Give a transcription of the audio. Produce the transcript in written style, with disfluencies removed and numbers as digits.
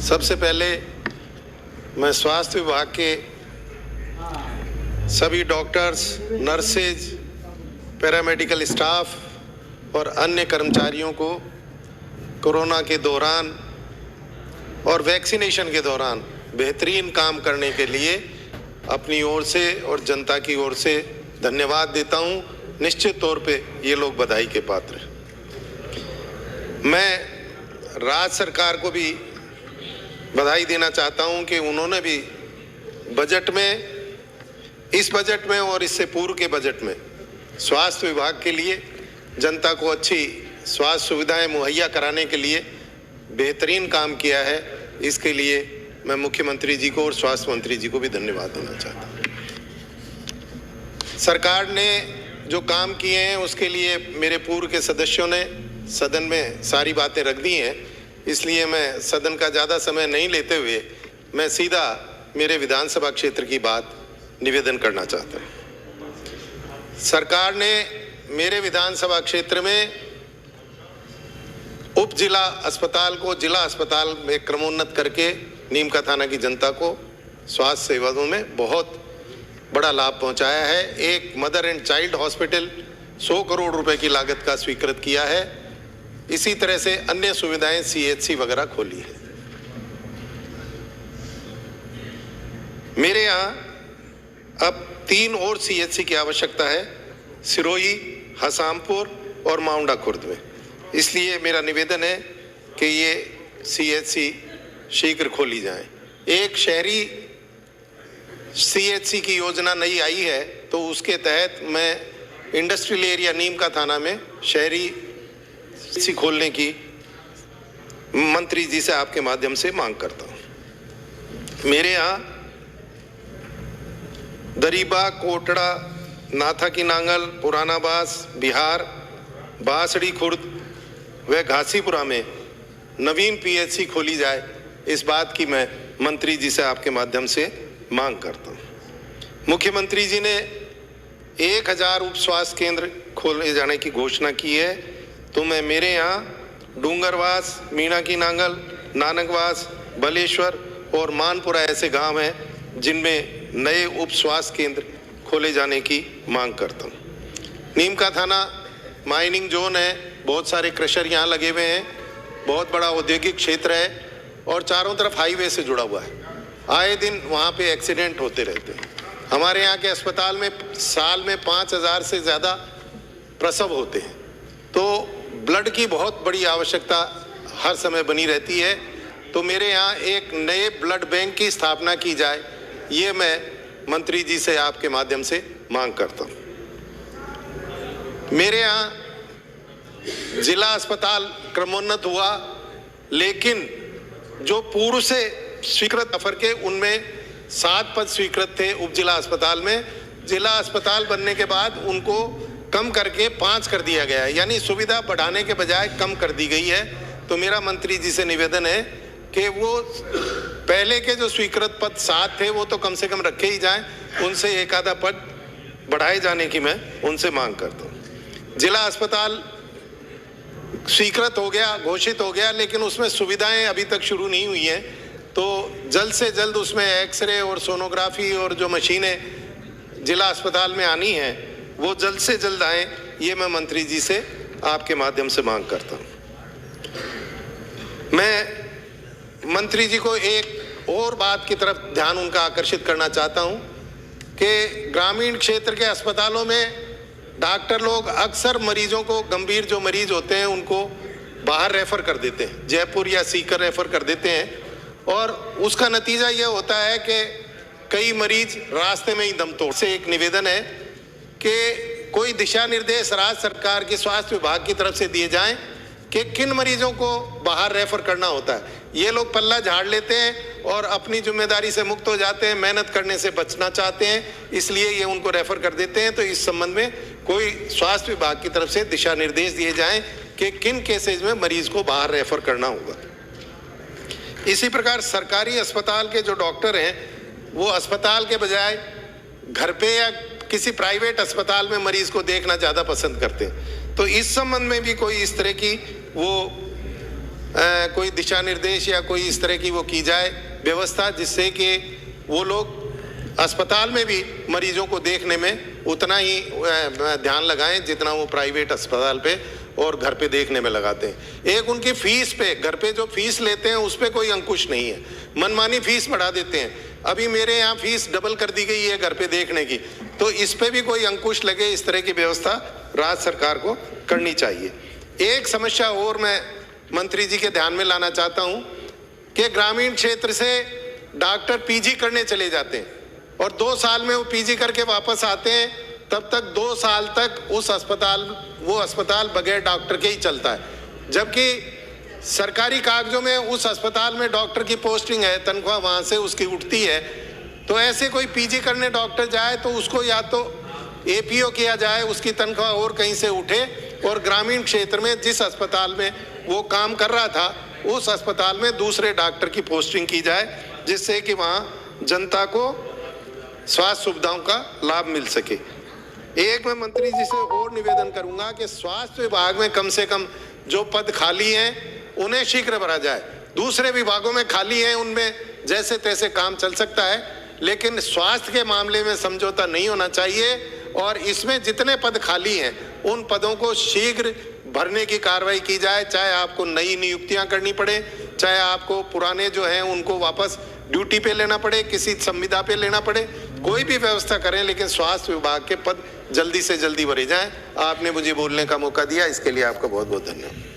सबसे पहले मैं स्वास्थ्य विभाग के सभी डॉक्टर्स, नर्सेज, पैरामेडिकल स्टाफ और अन्य कर्मचारियों को कोरोना के दौरान और वैक्सीनेशन के दौरान बेहतरीन काम करने के लिए अपनी ओर से और जनता की ओर से धन्यवाद देता हूं। निश्चित तौर पे ये लोग बधाई के पात्र हैं। मैं राज्य सरकार को भी बधाई देना चाहता हूं कि उन्होंने भी बजट में, इस बजट में और इससे पूर्व के बजट में स्वास्थ्य विभाग के लिए जनता को अच्छी स्वास्थ्य सुविधाएं मुहैया कराने के लिए बेहतरीन काम किया है। इसके लिए मैं मुख्यमंत्री जी को और स्वास्थ्य मंत्री जी को भी धन्यवाद देना चाहता हूं। सरकार ने जो काम किए हैं उसके लिए मेरे पूर्व के सदस्यों ने सदन में सारी बातें रख दी हैं, इसलिए मैं सदन का ज़्यादा समय नहीं लेते हुए मैं सीधा मेरे विधानसभा क्षेत्र की बात निवेदन करना चाहता हूँ। सरकार ने मेरे विधानसभा क्षेत्र में उप जिला अस्पताल को जिला अस्पताल में क्रमोन्नत करके नीम का थाना की जनता को स्वास्थ्य सेवाओं में बहुत बड़ा लाभ पहुंचाया है। एक mother and child hospital 100 crore रुपए की लागत का स्वीकृत किया है। इसी तरह से अन्य सुविधाएं CHC वगैरह खोली है। मेरे यहाँ अब 3 और CHC की आवश्यकता है, सिरोही, हसामपुर और माउंडा खुर्द में। इसलिए मेरा निवेदन है कि ये CHC शीघ्र खोली जाए। एक शहरी CHC की योजना नई आई है, तो उसके तहत मैं इंडस्ट्रियल एरिया नीम का थाना में शहरी CHC खोलने की मंत्री जी से आपके माध्यम से मांग करता हूं। मेरे यहाँ दरीबा, कोटड़ा, नाथा की नांगल, पुराना बास, बिहार, बासड़ी खुर्द व घासीपुरा में नवीन PHC खोली जाए, इस बात की मैं मंत्री जी से आपके माध्यम से मांग करता हूं। मुख्यमंत्री जी ने 1000 उप स्वास्थ्य केंद्र खोले जाने की घोषणा की है, तो मैं मेरे यहाँ डूंगरवास, मीणा की नांगल, नानकवास, बलेश्वर और मानपुरा ऐसे गांव हैं जिनमें नए उप स्वास्थ्य केंद्र खोले जाने की मांग करता हूँ। नीम का थाना माइनिंग जोन है, बहुत सारे क्रशर यहाँ लगे हुए हैं, बहुत बड़ा औद्योगिक क्षेत्र है और चारों तरफ हाईवे से जुड़ा हुआ है। आए दिन वहाँ पे एक्सीडेंट होते रहते हैं। हमारे यहाँ के अस्पताल में साल में 5000 से ज़्यादा प्रसव होते हैं, तो ब्लड की बहुत बड़ी आवश्यकता हर समय बनी रहती है। तो मेरे यहाँ एक नए ब्लड बैंक की स्थापना की जाए, ये मैं मंत्री जी से आपके माध्यम से मांग करता हूँ। मेरे यहाँ जिला अस्पताल क्रमोन्नत हुआ, लेकिन जो पूर्व से स्वीकृत अफर के उनमें 7 पद स्वीकृत थे उप जिला अस्पताल में। जिला अस्पताल बनने के बाद उनको कम करके 5 कर दिया गया है, यानी सुविधा बढ़ाने के बजाय कम कर दी गई है। तो मेरा मंत्री जी से निवेदन है कि वो पहले के जो स्वीकृत पद 7 थे वो तो कम से कम रखे ही जाएं, उनसे एक आधा पद बढ़ाए जाने की मैं उनसे मांग करता हूँ। जिला अस्पताल स्वीकृत हो गया, घोषित हो गया, लेकिन उसमें सुविधाएं अभी तक शुरू नहीं हुई हैं, तो जल्द से जल्द उसमें एक्सरे और सोनोग्राफी और जो मशीनें जिला अस्पताल में आनी हैं वो जल्द से जल्द आए, ये मैं मंत्री जी से आपके माध्यम से मांग करता हूँ। मैं मंत्री जी को एक और बात की तरफ ध्यान उनका आकर्षित करना चाहता हूँ कि ग्रामीण क्षेत्र के अस्पतालों में डॉक्टर लोग अक्सर मरीजों को, गंभीर जो मरीज होते हैं उनको बाहर रेफर कर देते हैं, जयपुर या सीकर रेफर कर देते हैं, और उसका नतीजा ये होता है कि कई मरीज रास्ते में ही दम तोड़। से एक निवेदन है कि कोई दिशा निर्देश राज्य सरकार के स्वास्थ्य विभाग की तरफ से दिए जाएं कि किन मरीजों को बाहर रेफर करना होता है। ये लोग पल्ला झाड़ लेते हैं और अपनी जिम्मेदारी से मुक्त हो जाते हैं, मेहनत करने से बचना चाहते हैं, इसलिए ये उनको रेफर कर देते हैं। तो इस संबंध में कोई स्वास्थ्य विभाग की तरफ से दिशा निर्देश दिए जाएं कि किन केसेज में मरीज को बाहर रेफर करना होगा। इसी प्रकार सरकारी अस्पताल के जो डॉक्टर हैं वो अस्पताल के बजाय घर पे या किसी प्राइवेट अस्पताल में मरीज को देखना ज़्यादा पसंद करते हैं। तो इस संबंध में भी कोई इस तरह की वो कोई दिशा निर्देश या कोई इस तरह की वो की जाए व्यवस्था, जिससे कि वो लोग अस्पताल में भी मरीजों को देखने में उतना ही ध्यान लगाएं जितना वो प्राइवेट अस्पताल पे और घर पे देखने में लगाते हैं। एक उनकी फीस पे, घर पे जो फीस लेते हैं उस पे कोई अंकुश नहीं है, मनमानी फीस बढ़ा देते हैं। अभी मेरे यहाँ फीस डबल कर दी गई है घर पे देखने की, तो इस पे भी कोई अंकुश लगे, इस तरह की व्यवस्था राज्य सरकार को करनी चाहिए। एक समस्या और मैं मंत्री जी के ध्यान में लाना चाहता हूँ कि ग्रामीण क्षेत्र से डॉक्टर पीजी करने चले जाते हैं और 2 साल में वो पीजी करके वापस आते हैं, तब तक 2 साल तक वो अस्पताल बगैर डॉक्टर के ही चलता है, जबकि सरकारी कागजों में उस अस्पताल में डॉक्टर की पोस्टिंग है, तनख्वाह वहाँ से उसकी उठती है। तो ऐसे कोई पीजी करने डॉक्टर जाए तो उसको या तो एपीओ किया जाए, उसकी तनख्वाह और कहीं से उठे, और ग्रामीण क्षेत्र में जिस अस्पताल में वो काम कर रहा था उस अस्पताल में दूसरे डॉक्टर की पोस्टिंग की जाए, जिससे कि वहाँ जनता को स्वास्थ्य सुविधाओं का लाभ मिल सके। एक मैं मंत्री जी से और निवेदन करूंगा कि स्वास्थ्य विभाग में कम से कम जो पद खाली हैं उन्हें शीघ्र भरा जाए। दूसरे विभागों में खाली हैं, उनमें जैसे तैसे काम चल सकता है, लेकिन स्वास्थ्य के मामले में समझौता नहीं होना चाहिए। और इसमें जितने पद खाली हैं उन पदों को शीघ्र भरने की कार्रवाई की जाए, चाहे आपको नई नियुक्तियां करनी पड़े, चाहे आपको पुराने जो हैं उनको वापस ड्यूटी पे लेना पड़े, किसी संविदा पे लेना पड़े, कोई भी व्यवस्था करें, लेकिन स्वास्थ्य विभाग के पद जल्दी से जल्दी भरे जाएं। आपने मुझे बोलने का मौका दिया, इसके लिए आपका बहुत बहुत धन्यवाद।